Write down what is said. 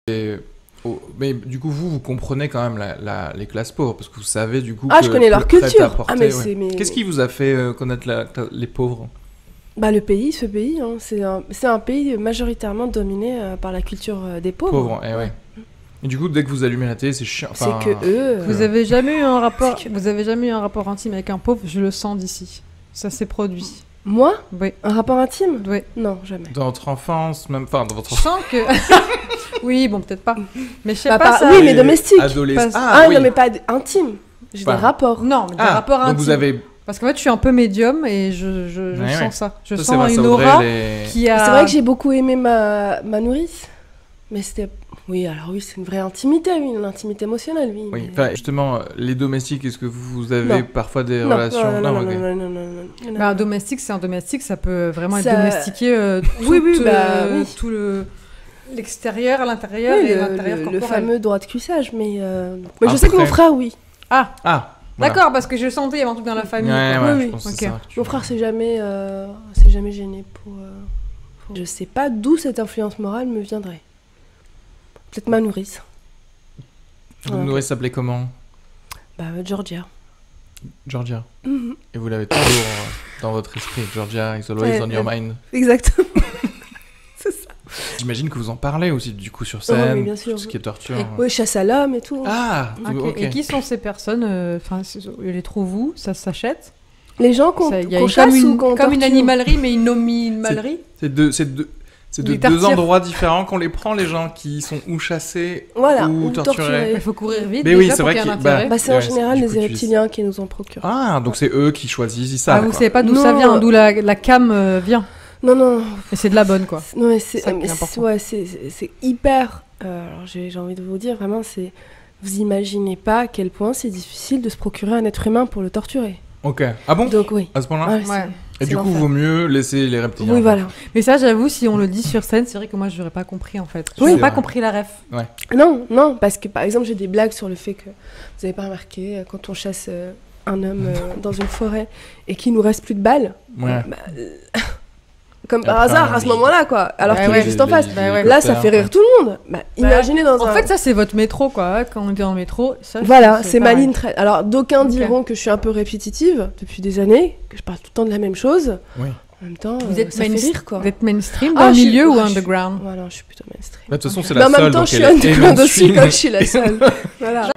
Mais du coup, vous comprenez quand même les classes pauvres, parce que vous savez du coup. Ah, je connais leur culture. Porter, Qu'est-ce qui vous a fait connaître les pauvres? Bah, ce pays, hein, c'est un pays majoritairement dominé par la culture des pauvres. Ouais. Et du coup, dès que vous allumez la télé, c'est chiant. Enfin, c'est que eux. Vous avez jamais eu un rapport intime avec un pauvre? Je le sens d'ici. Ça s'est produit. Moi? Oui. Un rapport intime? Oui. Non, jamais. Dans votre enfance, même. Enfin, dans votre. Je sens que. Oui, bon, peut-être pas. Mais je sais bah, pas ça. Oui, mais domestique. Oui. Non, mais pas intime. J'ai des rapports. Non, mais des rapports intimes. Donc vous avez. Parce qu'en fait, je suis un peu médium et je sens ça. Je ça, sens une aura qui a... C'est vrai que j'ai beaucoup aimé ma nourrice. Mais c'était... Oui, alors oui, c'est une vraie intimité, une intimité émotionnelle, oui. Oui, mais... justement, les domestiques, est-ce que vous avez parfois des relations... Non. Bah, un domestique, c'est un domestique, ça peut vraiment être domestiqué tout l'extérieur à l'intérieur et l'intérieur corporel. Le fameux droit de cuissage, mais je sais que mon frère, oui. Ah voilà. D'accord, parce que je sentais il y avait un truc dans la famille. Oui. Okay. Mon frère s'est jamais gêné pour... Je sais pas d'où cette influence morale me viendrait. Peut-être ma nourrice. Votre nourrice s'appelait comment? Bah, Georgia. Georgia. Mm-hmm. Et vous l'avez toujours dans votre esprit. Georgia is always on your mind. Exactement. C'est ça. J'imagine que vous en parlez aussi, du coup, sur scène. Oui, bien sûr. Tout ce qui est torture. Oui, chasse à l'homme et tout. Ah, ok. Et qui sont ces personnes? Les trouvez-vous? Ça s'achète? Les gens qu'on chasse ou qu'on torture. Comme une animalerie, mais une animalerie. C'est de deux endroits différents qu'on les prend, les gens qui sont ou chassés ou torturés. Il faut courir vite. Mais oui, c'est vrai c'est en général les reptiliens qui nous en procurent. Ah, donc c'est eux qui choisissent ça. Vous savez pas d'où ça vient, d'où la cam vient. Non. Et c'est de la bonne, quoi. Non, mais c'est hyper... alors j'ai envie de vous dire, vraiment, vous imaginez pas à quel point c'est difficile de se procurer un être humain pour le torturer. Ok. Ah bon? Donc oui. À ce point-là? Ouais. Et du coup, vaut mieux laisser les reptiliens. Oui, voilà. Mais ça, j'avoue, si on le dit sur scène, c'est vrai que moi, je n'aurais pas compris, en fait. Je n'aurais pas compris la ref. Ouais. Non, parce que, par exemple, j'ai des blagues sur le fait que, vous avez pas remarqué, quand on chasse un homme dans une forêt et qu'il nous reste plus de balles, comme par hasard, à ce moment-là, quoi, alors qu'il est juste en face. Là, ça fait rire tout le monde. Imaginez dans un... En fait, ça, c'est votre métro, quoi. Quand on est dans le métro, ça... Voilà, c'est ma ligne très... Alors, d'aucuns diront que je suis un peu répétitive depuis des années, que je parle tout le temps de la même chose. Oui. En même temps, vous êtes ça fait rire, quoi. Vous êtes mainstream dans le milieu ou underground? Voilà, je suis plutôt mainstream. De toute façon, c'est la seule, en même temps, je suis underground aussi, comme je suis la seule. Voilà.